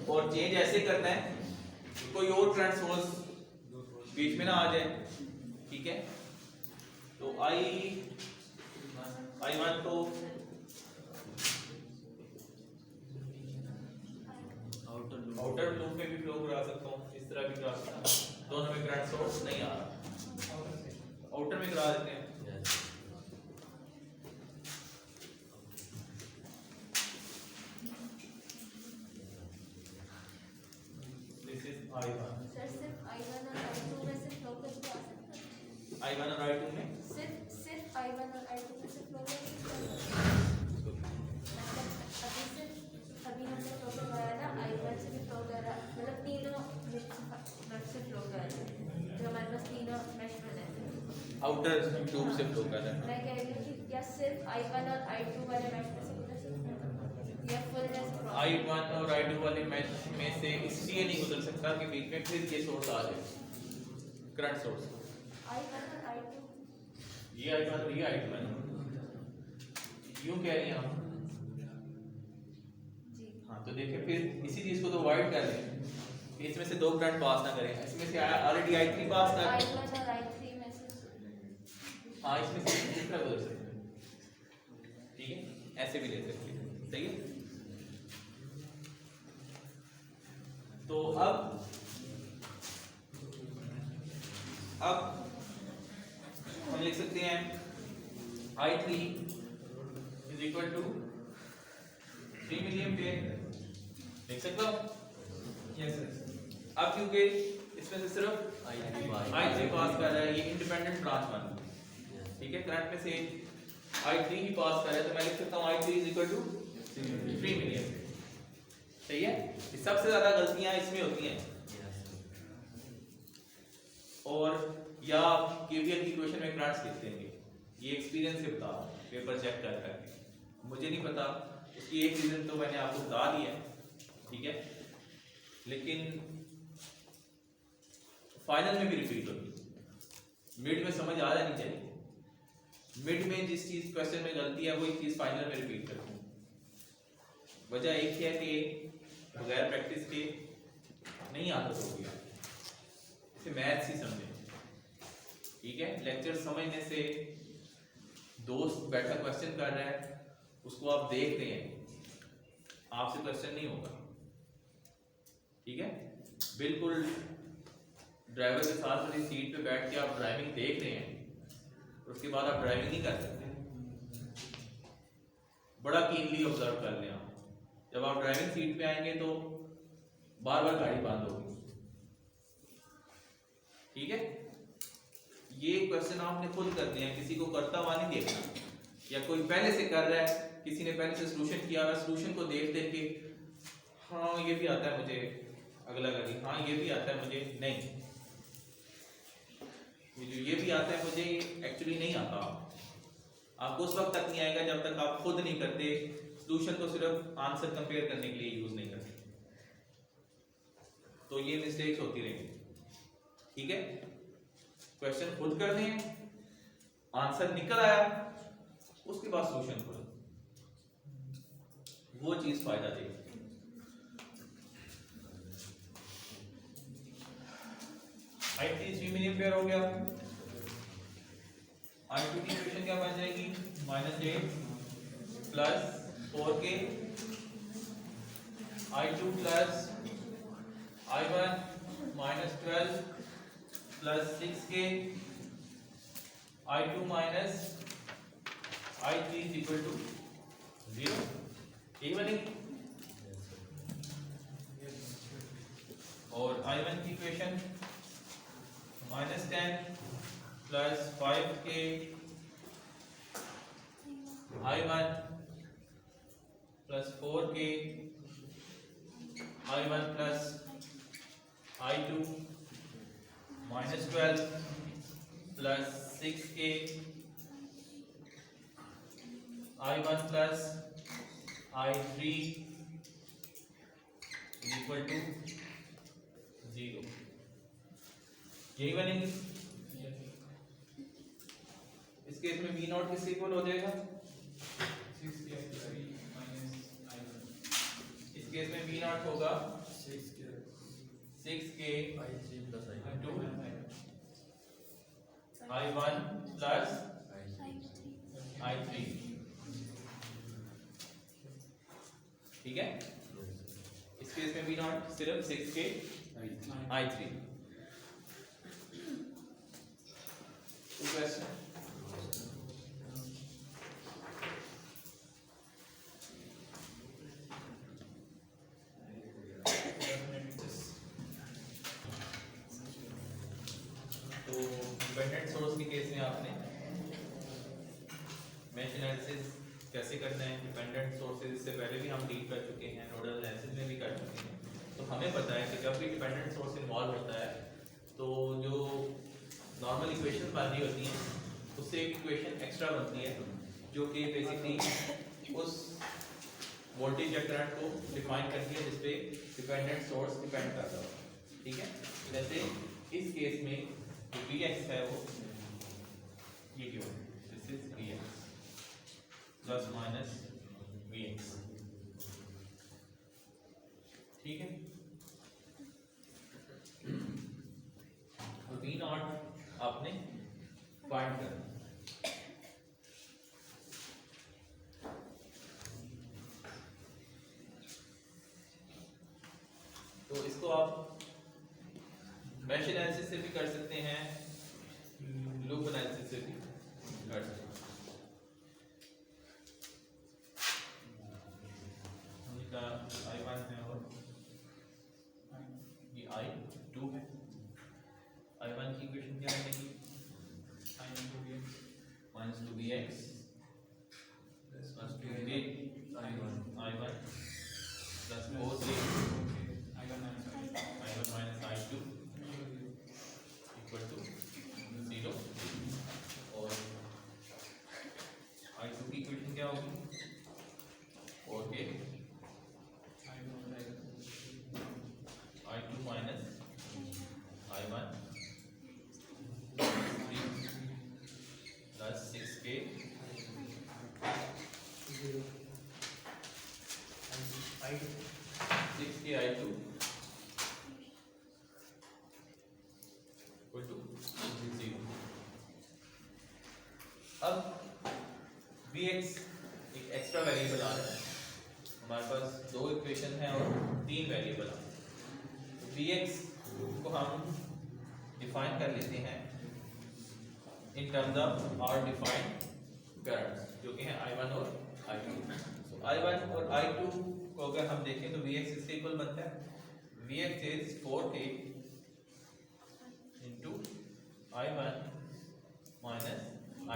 और चेंज ऐसे करना है कोई और करंट सोर्स बीच में ना आ जाए, ठीक है। तो I1 तो आउटर लूप में भी फ्लो करा सकता हूँ, इस तरह भी करा सकता हूँ, दोनों में करंट सोर्स नहीं आ रहा, आउटर में करा देते हैं। This is I1। सर सिर्फ I1 और I2 में से फ्लो करके आ सकता है? I1 और I2 में सिर्फ I1 और I2 में से फ्लो करके मतलब अभी हमने फ्लो करवाया ना, I1 से भी फ्लो कर रहा, मतलब तीनों मेश से फ्लो कर रहा है, जो हमारे पास तीनों मेश बने थे। आउटर ट्यूब से फ्लो कर रहा है। मैं कह रही हूँ कि क्या सिर्फ I1 और I2 वाले मेश में से गुजर सकता है या फुल मेश? I1 और I2 वाले मैच में से इसलिए नहीं गुजर सकता कि बीच में फिर ये सोर्स आ जाए, करंट सोर्स। I1 और I2 ये I1 और ये I2 है ना, यूं कह रही हैं आप। जी। हाँ तो देखिए फिर इसी चीज को तो अवॉइड कर लें, इसमें से दो करंट पास ना करें, इसमें से ऑलरेडी I3 पास कर, I1 और I3 में से हाँ इसमें से दूसरा गुजर सकते हैं, ठीक है, ऐसे भी ले सकते हैं, सही है। तो अब हम लिख सकते हैं I3 is equal to 3 milliampere, लिख सकता हूँ? Yes sir. अब क्योंकि इसमें से सिर्फ I3 पास कर रहा है, ये इंडिपेंडेंट ब्रांच बन गई, ठीक है, करंट में से I3 ही पास कर रहा है, तो मैं लिख सकता हूँ I3 is equal to 3 milliampere, सही है। सबसे ज्यादा गलतियां इसमें होती हैं, और या केवीएल की इक्वेशन में करंट्स लिखते हैं, ये एक्सपीरियंस से बता रहा हूं, पेपर चेक कर करके, मुझे नहीं पता, उसकी एक रीजन तो मैंने आपको बता दी है, ठीक है, लेकिन फाइनल में भी रिपीट होगी, मिड में समझ आ जानी चाहिए, मिड में जिस चीज क्वेश्चन में गलती है वही चीज फाइनल में रिपीट करती हूँ। वजह एक है कि बगैर प्रैक्टिस के नहीं आदत होगी, इसे मैथ्स ही समझें, ठीक है। लेक्चर समझने से, दोस्त बैठा क्वेश्चन कर रहा है उसको आप देख रहे हैं, आपसे क्वेश्चन नहीं होगा, ठीक है। बिल्कुल ड्राइवर के साथ वाली सीट पे बैठ के आप ड्राइविंग देख रहे हैं, उसके बाद आप ड्राइविंग नहीं कर सकते, बड़ा कीनली ऑब्जर्व कर लें आप। जब आप ड्राइविंग सीट पे आएंगे तो बार बार गाड़ी बंद होगी, ठीक है। ये क्वेश्चन आपने खुद करने हैं, किसी को करता हुआ नहीं देखना, या कोई पहले से कर रहा है, किसी ने पहले से सॉल्यूशन किया हुआ, सॉल्यूशन को देख देख के हाँ ये भी आता है मुझे, अगला करी हाँ ये भी आता है मुझे, नहीं, ये भी आता है मुझे एक्चुअली नहीं आता, आपको उस वक्त तक नहीं आएगा जब तक आप खुद नहीं करते, सॉल्यूशन को सिर्फ आंसर कंपेयर करने के लिए यूज नहीं करते, तो ये मिस्टेक्स होती रहेंगी, ठीक है। क्वेश्चन खुद करने हैं, आंसर निकल आया, उसके बाद सॉल्यूशन करो, वो चीज फायदा देगी। I3 3 मिलीएम्पियर हो गया, I2 की इक्वेशन क्या बन जाएगी, -8 plus 4k I2 plus I1 -12 plus 6k I2 minus I3 is equal to 0, यही बनेगी। और I1 की equation -10 plus 5k I1 plus 4k I1 plus I2 -12 plus 6k I1 plus I3 equal to 0, यही बनेगी। इस केस में V not किसके equal हो जाएगा, इस केस में V नॉट होगा 6k 6k I3 plus into I I1 plus I3 I3, ठीक है। इस केस में V नॉट सिर्फ 6k I3। क्वेश्चन तो डिपेंडेंट सोर्स के केस में आपने मेश एनालिसिस कैसे करना है, डिपेंडेंट सोर्सेज इससे पहले भी हम डील कर चुके हैं, नोडल एनालिसिस में भी कर चुके हैं। तो हमें पता है कि जब भी डिपेंडेंट सोर्स इन्वॉल्व होता है तो जो नॉर्मल इक्वेशन बन रही होती हैं उससे एक इक्वेशन एक्स्ट्रा बनती है जो कि बेसिकली उस वोल्टेज या करंट को डिफाइन करती है जिस पे डिपेंडेंट सोर्स डिपेंड करता है, ठीक है। जैसे इस केस में जो Vx है वो ये क्यों, this is Vx plus minus Vx, ठीक है। तो V नॉट आपने फाइंड करना, तो इसको आप मैश एनालिसिस से भी कर सकते हैं, लूप एनालिसिस से भी कर सकते हैं। इनका I1 है और ये I2 है। I1 की इक्वेशन क्या बनेगी, minus 2bx plus 2a I1 plus 4a I1 minus I2 equal to 0, और I2 की इक्वेशन क्या होगी, 4a I2 minus I1 plus 6k I2 equal to 0। अब Vx एक एक्स्ट्रा वेरिएबल आ रहा है, हमारे पास दो इक्वेशन है और तीन वेरिएबल आ रहे हैं। Vx को हम डिफाइन कर लेते हैं in terms of our defined currents जो कि हैं I1 और I2। तो I1 और I2 को अगर हम देखें तो Vx इसके इक्वल बनता है, Vx is 4k into I1 minus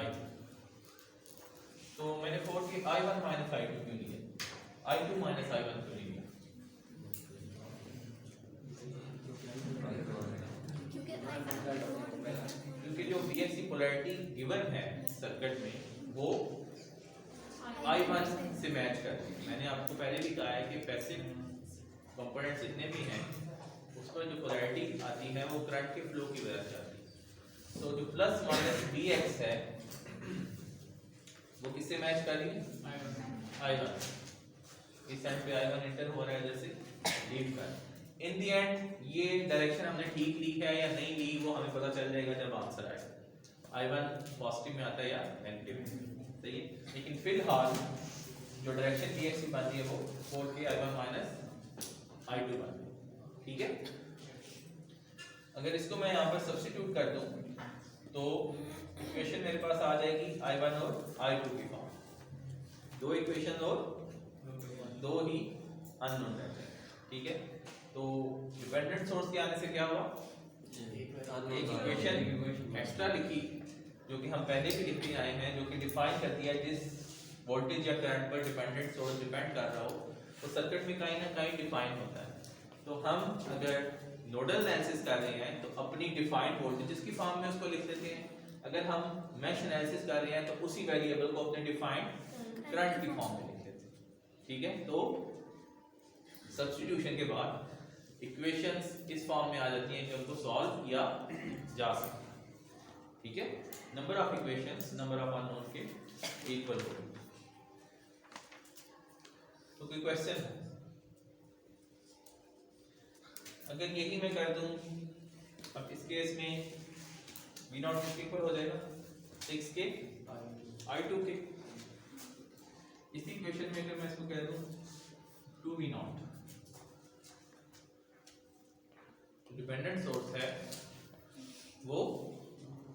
I2। तो मैंने 4k I1 माइनस I2 क्यों लिया, I2 माइनस I1 क्यों नहीं लिया, क्योंकि जो Vx की पोलैरिटी गिवन है सर्किट में वो I1 से मैच करती है। मैंने आपको पहले भी कहा है कि पैसिव कंपोनेंट्स जितने भी हैं उस पर जो पोलैरिटी आती है वो करंट के फ्लो की वजह से आती है। तो जो प्लस माइनस Vx है वो किससे मैच कर रही है, I1। इस साइड पे I1 एंटर हो रहा है जैसे लीव कर। इन दी एंड ये डायरेक्शन हमने ठीक ली है या नहीं ली वो हमें पता चल जाएगा जब आंसर आएगा, I1 पॉजिटिव में आता है या नेगेटिव में, सही है। लेकिन फिलहाल जो डायरेक्शन Vx की बनती है वो 4k I1 माइनस I2 बनती है, ठीक है। अगर इसको मैं यहाँ पर सब्स्टिट्यूट कर दूं तो इक्वेशन मेरे पास आ जाएगी I1 और I2 की फॉर्म, दो इक्वेशन और दो ही अननोन रहते हैं, ठीक है। तो डिपेंडेंट सोर्स के आने से क्या हुआ, एक इक्वेशन एक्स्ट्रा लिखी जो कि हम पहले भी लिखते आए हैं, जो कि डिफाइन करती है जिस वोल्टेज या करंट पर डिपेंडेंट सोर्स डिपेंड कर रहा हो तो सर्किट में कहीं ना कहीं डिफाइन होता है। तो हम अगर नोडल एनालिसिस कर रहे हैं तो अपनी डिफाइंड वोल्टेज की फॉर्म में उसको लिख देते हैं, अगर हम मेश एनालिसिस कर रहे हैं तो उसी वेरिएबल को अपने डिफाइंड करंट की फॉर्म में लिख देते हैं, ठीक है। तो सब्स्टिट्यूशन के बाद इक्वेशंस इस फॉर्म में आ जाती हैं कि उनको सॉल्व किया जा सकता है, ठीक है। Number of equations number of unknown के इक्वल हो। तो कोई क्वेश्चन, अगर यही मैं कर दूं, अब इस केस में v नॉट किसके इक्वल हो जाएगा 6k i2 के। इसी इक्वेशन में अगर मैं इसको कह दूं 2v नॉट, डिपेंडेंट सोर्स है वो,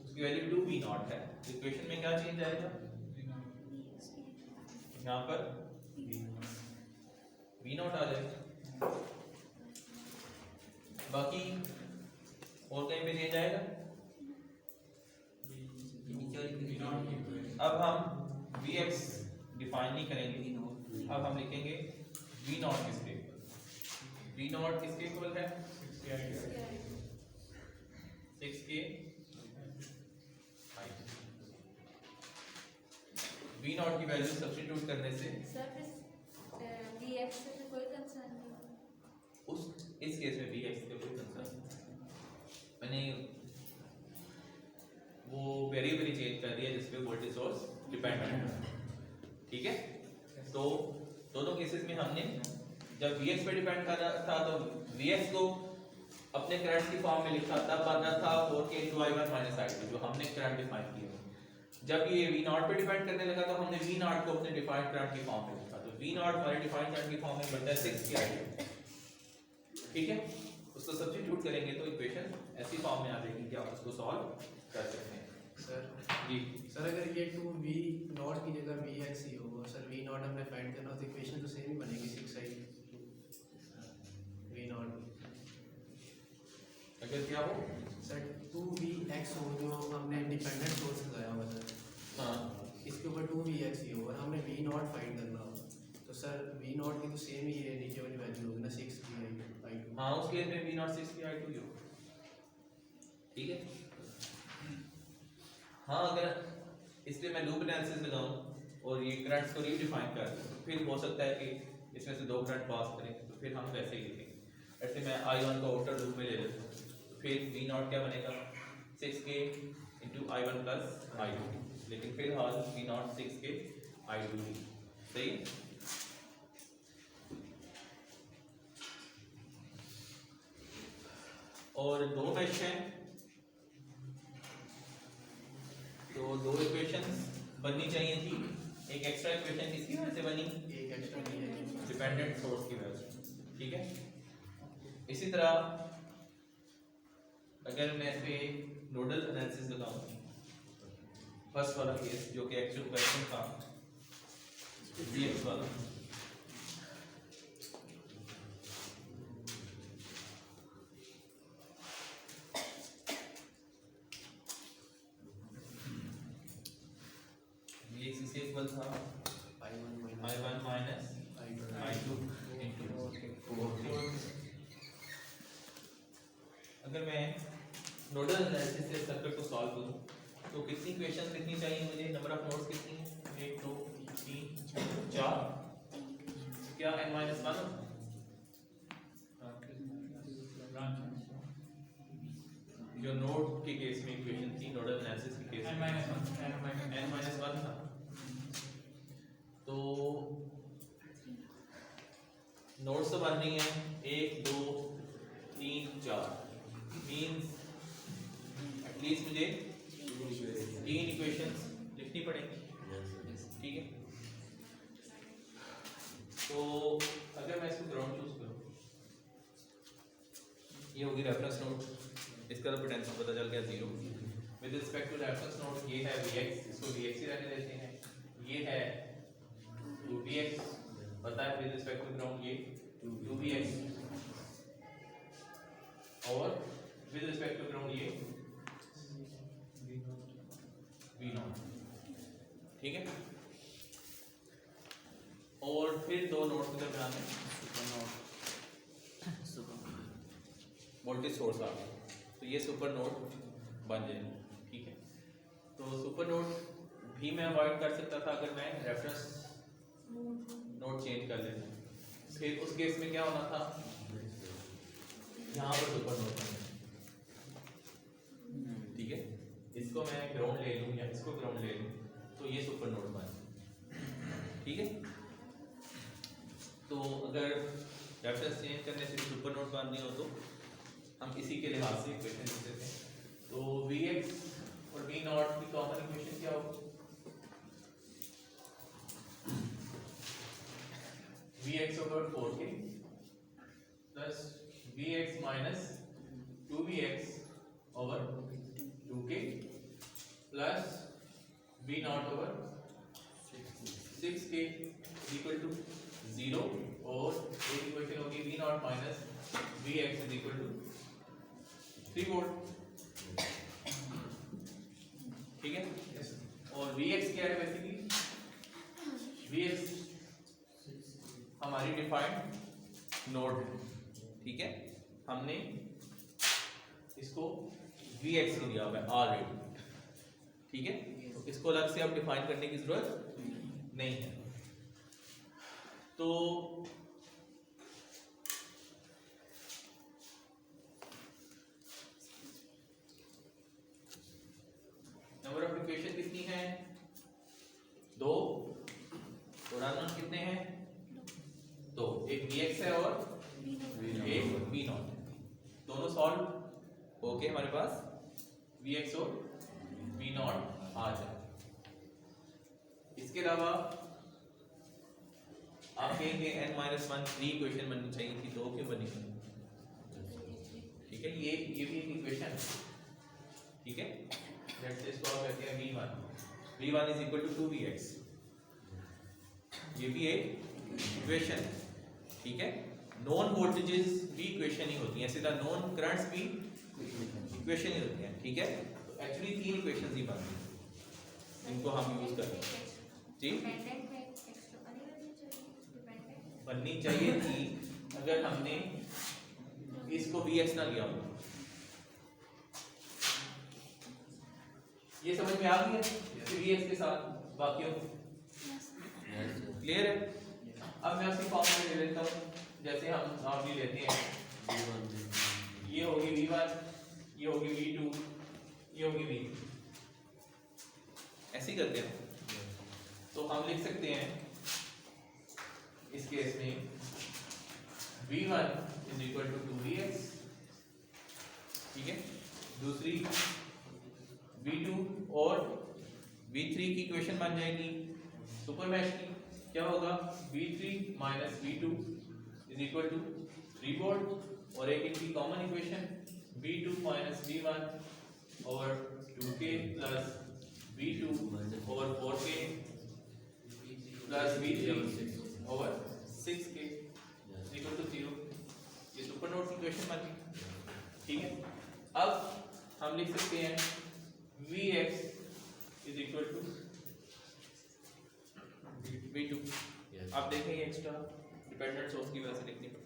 उसकी वैल्यू 2v नॉट है। इक्वेशन में क्या चेंज आएगा, यहाँ पर v नॉट आ जाएगा, बाकी और कहीं पे चेंज आएगा। अब हम vx डिफाइन नहीं करेंगे, अब हम लिखेंगे v नॉट किसके इक्वल, v नॉट किसके इक्वल है 6k v नॉट की वैल्यू सब्स्टिट्यूट करने से सर इस dx से तो कोई कंसर्न नहीं। इस केस में vx का कोई कंसर्न नहीं, मैंने वो वेरिएबल चेंज कर दिया जिसपे वोल्टेज सोर्स डिपेंडेंट है, ठीक है। तो दोनों केसेस में हमने जब vx पे डिपेंड कर रहा था तो vx को अपने करंट की फॉर्म में लिखा, तब बनना था 4k × i1 - i2 जो हमने करंट डिफाइन किया। जब ये v नॉट पे डिपेंड करने लगा तो हमने v नॉट को अपने डिफाइंड करंट की फॉर्म में लिखा, तो v नॉट हमारे डिफाइंड करंट की फॉर्म में बनता है 6k i2, ठीक है। उसको सब्स्टिट्यूट करेंगे तो इक्वेशन ऐसी फॉर्म में आ जाएगी कि आप उसको सॉल्व कर सकते हैं। सर जी सर अगर ये 2v नॉट की जगह vx ही होगा सर, v नॉट हमने फाइंड करना तो इक्वेशन तो सेम ही बनेगी 6i v नॉट। अगर क्या हो सर 2vx हो जो हमने डिपेंडेंट सोर्स लगाया हुआ सर, हाँ इसके ऊपर 2vx ही हो और हमने v नॉट फाइंड करना हो तो सर v नॉट की तो सेम ही है नीचे वाली वैल्यू होगी ना 6 हाँ उस केस में v नॉट 6k i2 हो, ठीक है। हाँ अगर इसलिए मैं लूप एनालिसिस लगाऊं और ये करंट्स को रीडिफाइन कर दूं तो फिर हो सकता है कि इसमें से दो करंट पास करें, तो फिर हम वैसे ही लिखेंगे। ऐसे मैं i1 को आउटर लूप में ले लेता हूँ, तो फिर v नॉट क्या बनेगा 6k × i1 + i2, लेकिन फिलहाल v नॉट 6k i2 ही सही है। और दो मैश हैं तो दो इक्वेशंस बननी चाहिए थी, एक एक्स्ट्रा इक्वेशन किसकी वजह से बनी, एक एक्स्ट्रा नहीं है। डिपेंडेंट सोर्स की वजह से, ठीक है। इसी तरह अगर मैं इस पे नोडल एनालिसिस लगाऊं, फर्स्ट वाला केस जो कि एक्चुअल क्वेश्चन था vx वाला, vx इसे इक्वल था i1 i1 - i2 × 4k। अगर मैं नोडल एनालिसिस से सर्किट को सॉल्व करूं तो कितनी इक्वेशन लिखनी चाहिए मुझे, नंबर ऑफ नोड्स कितनी है 1 2 3 4, क्या n-1 जो नोड के केस में इक्वेशन थी, नोडल एनालिसिस के केस में n-1 था। तो नोड्स तो बन रही हैं 1 2 3 4, मींस एटलीस्ट मुझे 3 इक्वेशंस लिखनी पड़ेंगी, ठीक है। तो अगर मैं इसको ग्राउंड चूज करूं, ये होगी रेफरेंस नोड, इसका तो पोटेंशियल पता चल गया 0। With respect to reference node ये है vx, इसको vx ही रहने देते हैं, ये है 2vx पता है, विद रिस्पेक्ट टू ग्राउंड ये 2vx, और विद रिस्पेक्ट टू ग्राउंड ये v नॉट, ठीक है। और फिर दो नोड्स के दरमियान में वोल्टेज सोर्स आ गया, तो ये सुपर नोड बन जाएगा, ठीक है। तो सुपर नोड भी मैं अवॉइड कर सकता था अगर मैं रेफरेंस नोड चेंज कर लेता, फिर उस केस में क्या होना था, यहाँ पर सुपर नोड बनेगा, ठीक है। इसको मैं ग्राउंड ले लूँ या इसको ग्राउंड ले लूँ तो ये सुपर नोड बने, ठीक है। तो अगर रेफरेंस चेंज करने से सुपर नोड बननी हो तो हम इसी के लिहाज से इक्वेशन लिख देते हैं। तो Vx और V नॉट की कॉमन इक्वेशन क्या होगी? Vx over 4k plus Vx minus 2Vx over 2k plus V naught over 6k equal to 0 और एक इक्वेशन होगी V naught minus Vx is equal to 3 volt. ठीक है, और Vx क्या है? बेसिकली Vx हमारी डिफाइंड नोड है। ठीक है, हमने इसको Vx लिया हुआ है ऑलरेडी। ठीक है, तो इसको अलग से अब डिफाइन करने की जरूरत नहीं है। तो नंबर ऑफ इक्वेशन कितनी है? 2। और अननोन कितने हैं? 2। एक Vx है और एक V नॉट है। दोनों सॉल्व होके हमारे पास Vx और V नॉट आ जाए। इसके अलावा आप कहेंगे n-1 3 इक्वेशन बननी चाहिए थी, 2 क्यों बनी? ठीक है, ये भी एक इक्वेशन है। ठीक है, लेट्स से इसको आप कहते हैं V1 is equal to 2Vx। ये भी एक इक्वेशन है। ठीक है, नॉन वोल्टेजेस भी इक्वेशन ही होती हैं, सीधा नॉन करंट्स भी इक्वेशन ही होती हैं। ठीक है, तो एक्चुअली 3 इक्वेशंस ही बनती हैं, इनको हम यूज करते हैं। जी, बननी चाहिए थी अगर हमने इसको Vx ना लिया होता। ये समझ में आ गई है Vx के साथ बाकियों क्लियर है? अब मैं उसी फॉर्म में ले लेता हूँ जैसे हम नॉर्मली लेते हैं। ये होगी V1, ये होगी V2, ये होगी V3। ऐसे ही करते हैं। तो हम लिख सकते हैं इस केस में V1 is equal to 2Vx। ठीक है, दूसरी V2 और V3 की इक्वेशन बन जाएगी सुपर मैश की। क्या होगा? V3 minus V2 is equal to 3 volt और एक इनकी common equation V2 minus V1 over 2k plus V2 over 4k plus V3 over 6k equal to 0। ये सुपर नोड की इक्वेशन बन गई। ठीक है, अब हम लिख सकते हैं Vx is equal to V2। आप देखेंगे एक्स्ट्रा डिपेंडेंट सोर्स की वजह से लिखनी पड़ी।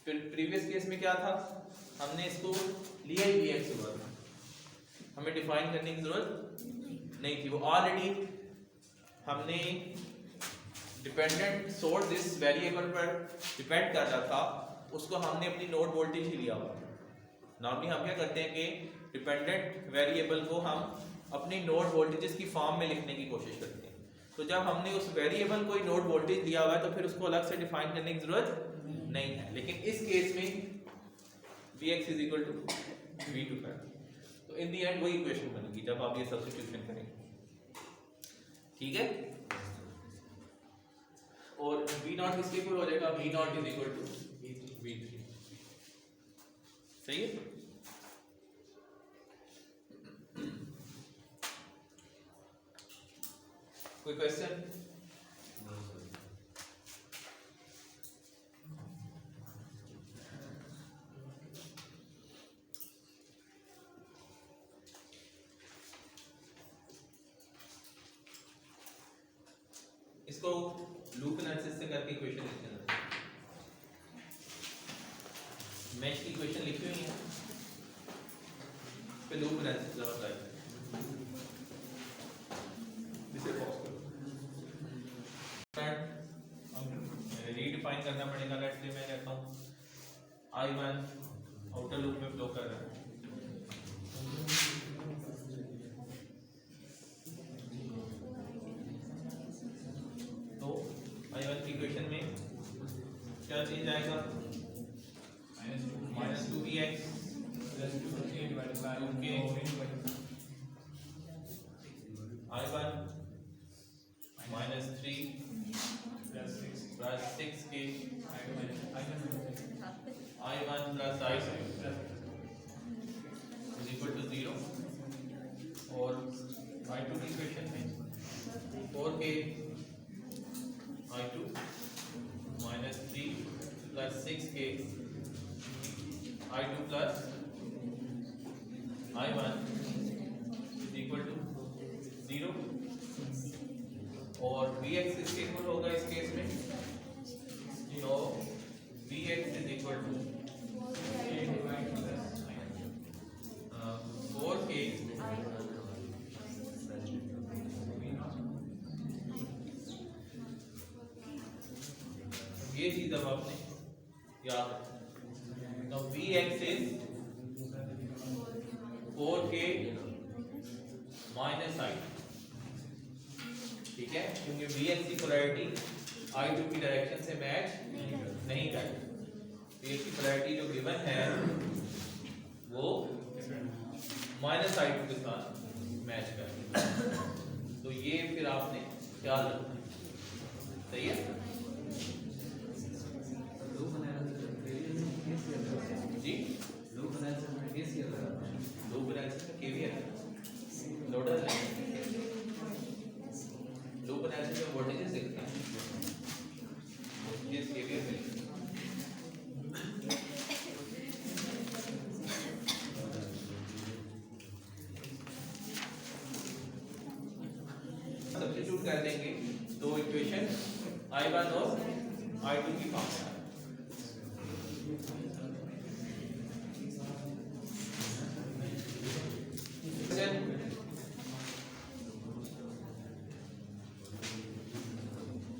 फिर प्रीवियस केस में क्या था? हमने इसको लिया ही Vx हुआ था, हमें डिफाइन करने की जरूरत नहीं थी। वो ऑलरेडी हमने डिपेंडेंट सोर्स जिस वेरिएबल पर डिपेंड कर रहा था उसको हमने अपनी नोड वोल्टेज ही लिया हुआ। नॉर्मली हम क्या करते हैं कि डिपेंडेंट वेरिएबल को हम अपनी नोड वोल्टेजेस की फॉर्म में लिखने की कोशिश करते हैं। तो जब हमने उस वेरिएबल को नोड वोल्टेज लिया हुआ है तो फिर उसको अलग से डिफाइन करने की जरूरत नहीं है। लेकिन इस केस में Vx is equal to V2 का, तो इन दी एंड वही इक्वेशन बनेगी जब आप ये सब्स्टिट्यूशन करेंगे। ठीक है, और V नॉट किसके इक्वल हो जाएगा? V naught is equal to V3। सही है? कोई क्वेश्चन? इसको लूप एनालिसिस से करके इक्वेशन लिखते हैं। मैश की इक्वेशन लिखी हुई है, फिर लूप एनालिसिस होता है। इसे पॉज करो, रीडिफाइन करना पड़ेगा। लेट्स से मैं कहता हूँ I1 आउटर लूप में फ्लो कर रहा है, तो I1 की इक्वेशन में क्या चेंज आएगा? -2Vx plus 2k divided by 2k I1 minus 3 plus 6 plus 6k I1 I1 plus I2 is equal to 0 और I2 की इक्वेशन में 4k I2 minus 3 plus 6k I2 plus I1 is equal to 0 और Vx इसके equal होगा इस case में तो Vx is equal to 4k ये चीज अब आपने याद रखना तो Vx is 4k minus I2 ठीक है क्योंकि Vx की पोलैरिटी I2 की डायरेक्शन से मैच नहीं करती Vx की पोलैरिटी जो गिवन है वो माइनस I2 के साथ मैच करती है तो ये फिर आपने ख्याल रखना है सही है जी लूप एनालिसिस में केवीएल लोडर लूप एनालिसिस में वोल्टेजेस देखते हैं वोल्टेजेस केवीएल में सब्स्टिट्यूट कर देंगे तो इक्वेशन I1 और I2 की फॉर्म में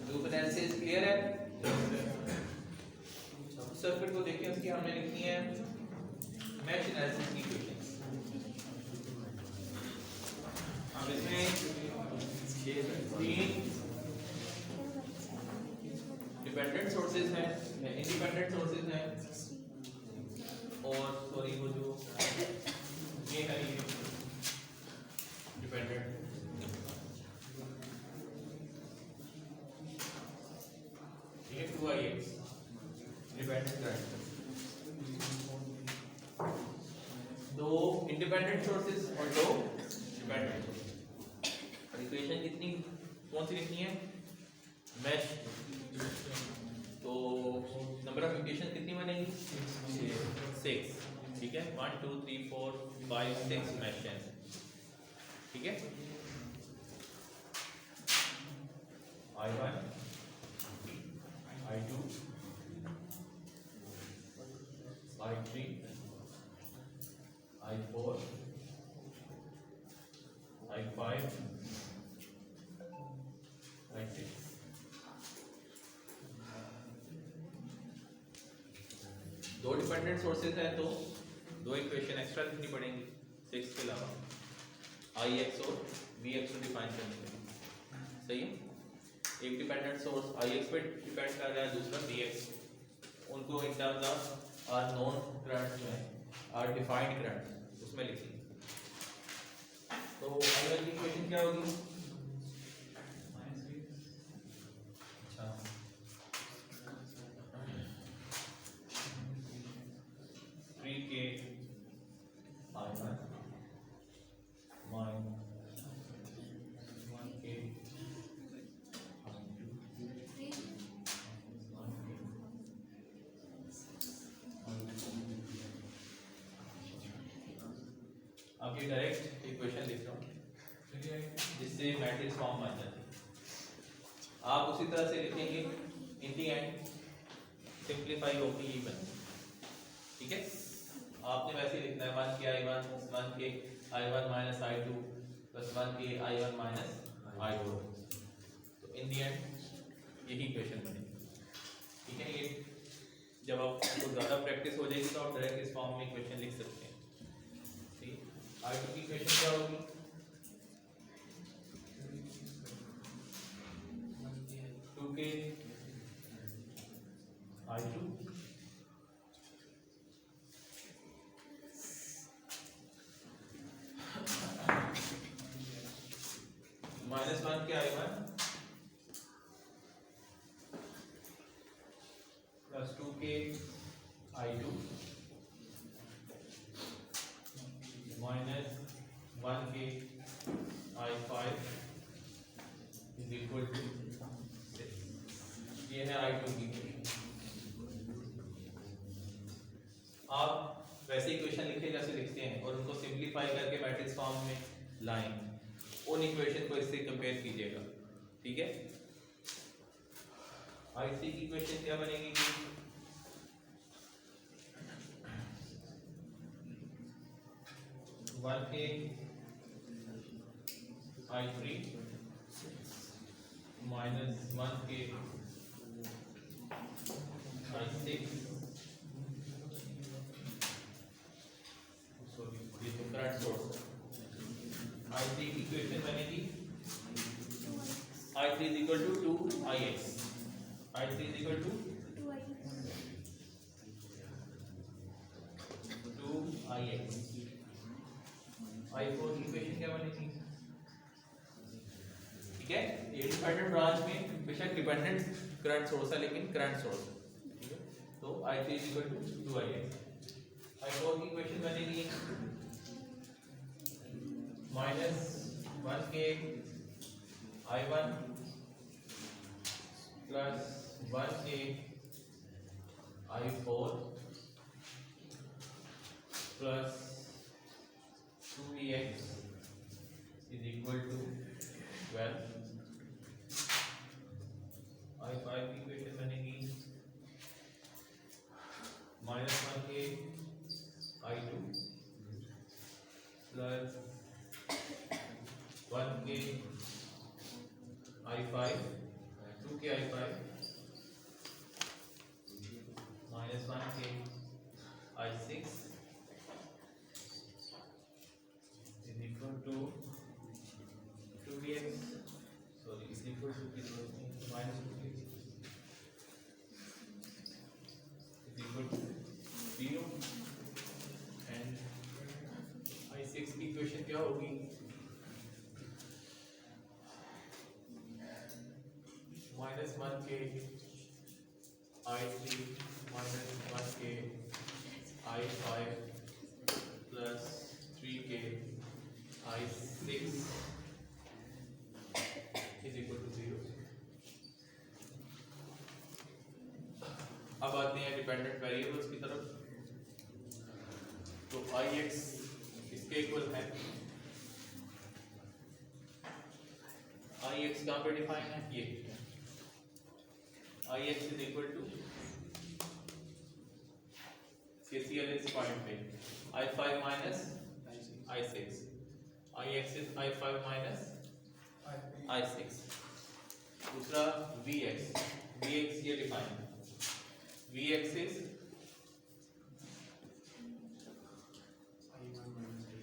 लूप एनालिसिस क्लियर है सर्किट को देखिए उसकी हमने लिखनी है मैश एनालिसिस की इक्वेशन अब इसमें तीन डिपेंडेंट सोर्सेज हैं इंडिपेंडेंट सोर्सेज हैं और सॉरी वो जो ये है ये डिपेंडेंट ये 2ix डिपेंडेंट करंट दो इंडिपेंडेंट सोर्सेज और दो डिपेंडेंट इक्वेशन कितनी कौन सी लिखनी है मैश तो नंबर ऑफ इक्वेशन कितनी बनेगी 6 ठीक है 1 2 3 4 5 6 मैश है ठीक है I1 I2 I3 I4 I5 I6 दो डिपेंडेंट सोर्सेज हैं तो दो इक्वेशन एक्स्ट्रा लिखनी पड़ेंगी 6 के अलावा Ix और Vx को डिफाइन करने के लिए सही है एक डिपेंडेंट सोर्स Ix पे डिपेंड कर रहा है दूसरा Vx उनको in terms of our known current जो है आर डिफाइंड करंट उसमें लिखेंगे तो I1 की इक्वेशन क्या होगी अच्छा 3k I1 minus 1k अब ये डायरेक्ट इक्वेशन लिख रहा हूँ जिससे मैट्रिक्स फॉर्म बन जाती है आप उसी तरह से लिखेंगे इन दी एंड सिंप्लीफाई होगी ये बन ठीक है आपने वैसे ही लिखना है 1 के I1 माइनस I2 प्लस 1 के I1 माइनस I2 तो इन दी एंड यही इक्वेशन बनेगी ठीक है ये जब आपको ज़्यादा प्रैक्टिस हो जाएगी तो आप डायरेक्ट इस फॉर्म में इक्वेशन लिख सकते हैं ठीक है I2 की इक्वेशन क्या होगी के I2 आप वैसे इक्वेशन लिखे जैसे लिखते हैं और उनको सिंपलीफाई करके मैट्रिक्स फॉर्म में लाएं, उन इक्वेशन को इससे कंपेयर कीजिएगा, ठीक है। I3 की इक्वेशन क्या बनेगी? 1k I3 minus 1k I6, sorry ये तो करंट सोर्स। I3 की इक्वेशन बनेगी I3 is equal to 2ix, I3 is equal to 2ix। I4 की इक्वेशन क्या बनेगी? ठीक है, ये डिपेंडेंट ब्रांच में बेशक डिपेंडेंट करंट सोर्स है लेकिन करंट सोर्स है, ठीक है। तो I3 is equal to 2ix। I4 की इक्वेशन बनेगी minus 1k I1 plus 1k I4 plus 2ex is equal to 12। I5 की इक्वेशन बनेगी minus 1k I2 plus 1k I5 2k I5 minus 1k I6 is equal to 2bx, sorry, is equal to minus 2bx is equal to 0, and I6 की equation क्या होगी? minus 1k I3 minus 1k I5 plus 3k I6 is equal to 0। अब आते हैं dependent variables की तरफ। तो Ix इसके इक्वल है, Ix कहाँ पे डिफाइन है? ये Ix is equal to KCL इस पॉइंट पे I5 minus I6, Ix is I5 minus I6। दूसरा Vx, Vx ये डिफाइन है, Vx is I1 minus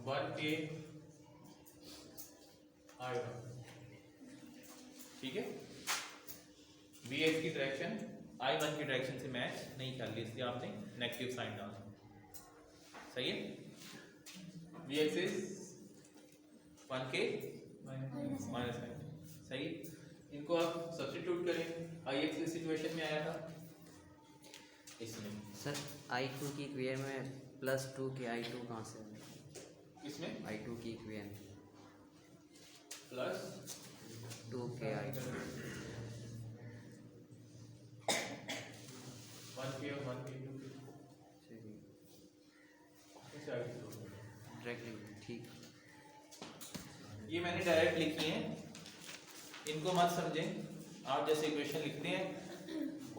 1k I1, ठीक है। Vx की डायरेक्शन I1 की डायरेक्शन से मैच नहीं कर ली, इसलिए आपने नेगेटिव साइन डाला, सही है। Vx is 1k minus 9, सही। इनको आप सब्स्टिट्यूट करें, Ix इस सिचुएशन में आया था इसमें, सर I2 की इक्वेशन में प्लस 2k I2 कहाँ से आया? इसमें I2 की equation plus 2k I2 1k और 1k 2k कैसे आ गई? डायरेक्टली ठीक। ये मैंने डायरेक्ट लिखी है, इनको मत समझें। आप जैसे इक्वेशन लिखते हैं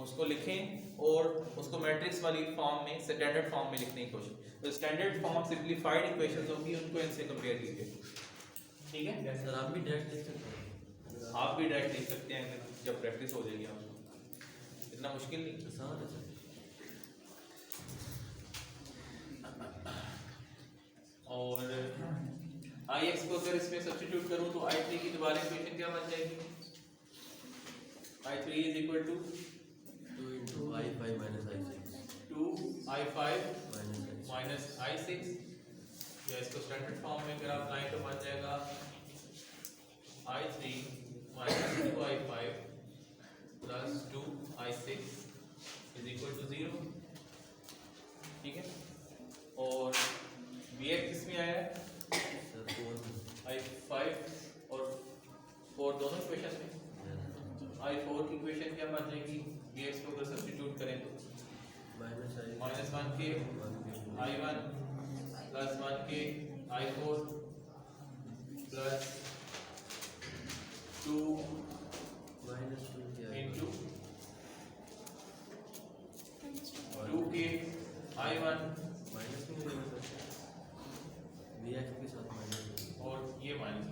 उसको लिखें और उसको मैट्रिक्स वाली फॉर्म में, स्टैंडर्ड फॉर्म में लिखने की कोशिश। तो स्टैंडर्ड फॉर्म सिंपलीफाइड इक्वेशंस होगी, उनको इनसे कंपेयर कीजिए, ठीक है। सर आप भी डायरेक्ट लिख सकते हैं? आप भी डायरेक्ट लिख सकते हैं जब प्रैक्टिस हो जाएगी आपको, इतना मुश्किल नहीं। आसान है सर। और Ix को अगर इसमें सब्स्टिट्यूट करूं तो I3 की दोबारा इक्वेशन क्या बन जाएगी? I3 is equal to 2 into I5 minus I6 2I5 minus I6, या इसको स्टैंडर्ड फॉर्म में अगर आप लाएं तो बन जाएगा I3 minus 2I5 plus 2I6 is equal to 0, ठीक है। और Vx किसमें आया है? I5 और 4 दोनों इक्वेशन में। I4 की इक्वेशन क्या बन जाएगी? Vx को अगर सब्स्टिट्यूट करें तो माइनस 1 के I1 प्लस 1 के I4 प्लस 2 इंटू 2 के I1 और ये माइनस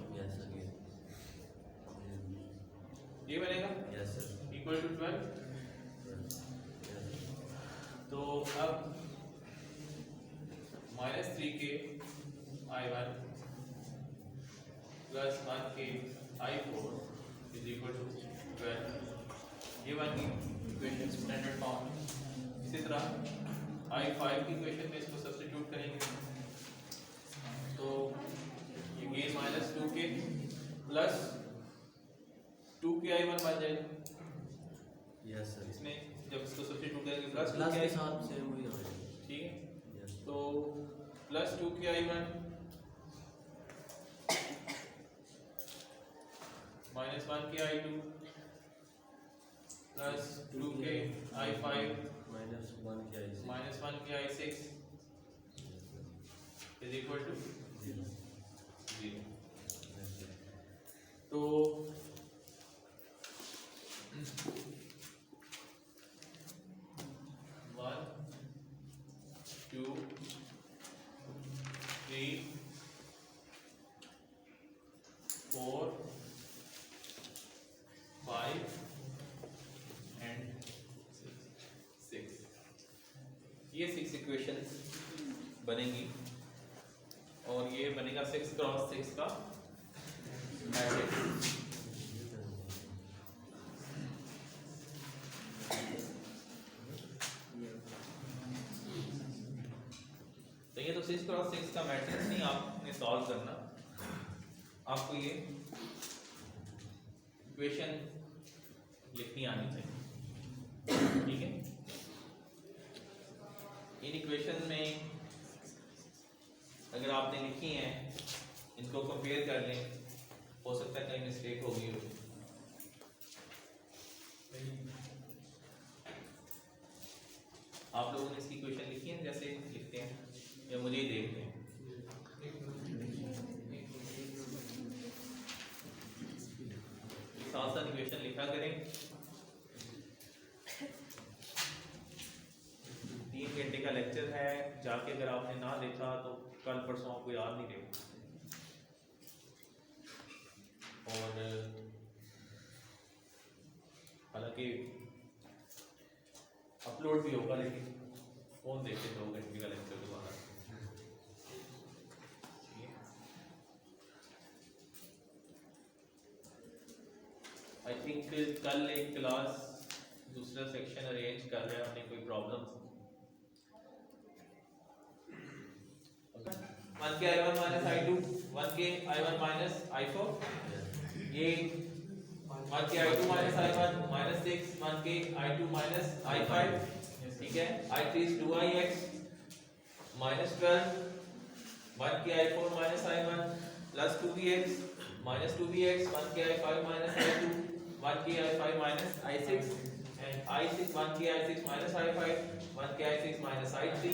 ये बनेगा इक्वल टू 12। तो अब माइनस 3 के I1 प्लस 1 के I4 इज इक्वल टू 12। ये बन गई इक्वेशन स्टैंडर्ड फॉर्म। इसी तरह I5 की इक्वेशन में इसको सब्स्टिट्यूट करेंगे तो ये गेन माइनस 2 के प्लस 2 के I1 बन जाएगा। इसमें जब इसको सब्स्टिट्यूट करेंगे प्लस 2 के ठीक है। तो प्लस 2 के I1 माइनस 1 के I2 प्लस 2 के I5 माइनस 1 के I6 इज इक्वल टू 0। तो 1 2 3 4 5 and 6 ये 6 इक्वेशंस बनेंगी और ये बनेगा 6 क्रॉस 6 का मैट्रिक्स। तो ये तो 6 क्रॉस 6 का मैट्रिक्स नहीं आपने सॉल्व करना, आपको ये इक्वेशन लिखनी आनी चाहिए। ठीक है, इन इक्वेशन में अगर आपने लिखी हैं इनको कंपेयर कर लें, हो सकता है कहीं मिस्टेक हो गई हो। आप लोगों ने इसकी इक्वेशन लिखी है जैसे लिखते हैं या मुझे ही देखते हैं? साथ साथ इक्वेशन लिखा करें। 3 घंटे का लेक्चर है, जाके अगर आपने ना देखा तो कल परसों आपको याद नहीं रहेगा। और हालांकि अपलोड भी होगा, लेकिन कौन देखे 2 घंटे का लेक्चर दोबारा। आई थिंक कल एक क्लास दूसरा सेक्शन अरेंज कर रहे हैं, हमने कोई प्रॉब्लम 1 के I1 माइनस I2, 1 के I1 माइनस I4, ये 1 के I2 माइनस I1 माइनस 6, 1 के I2 माइनस I5, ठीक है। I3 is 2ix माइनस 12, 1 के I4 minus I1 plus 2bx minus 2bx, 1 के I5 माइनस I2, 1 के I5 minus I6 and I6, 1 के I6 माइनस I5, 1 के I6 माइनस I3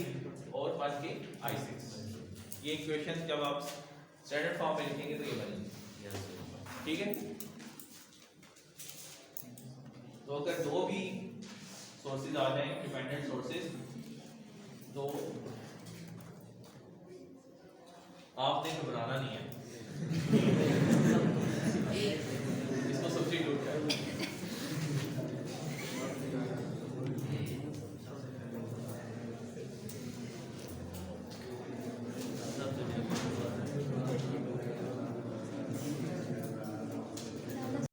और 1 के I6। ये इक्वेशन जब आप स्टैंडर्ड फॉर्म में लिखेंगे तो ये बनेगी। ठीक है, तो अगर 2 भी सोर्सेज आ जाएं, डिपेंडेंट सोर्सेज, तो आपने घबराना नहीं है।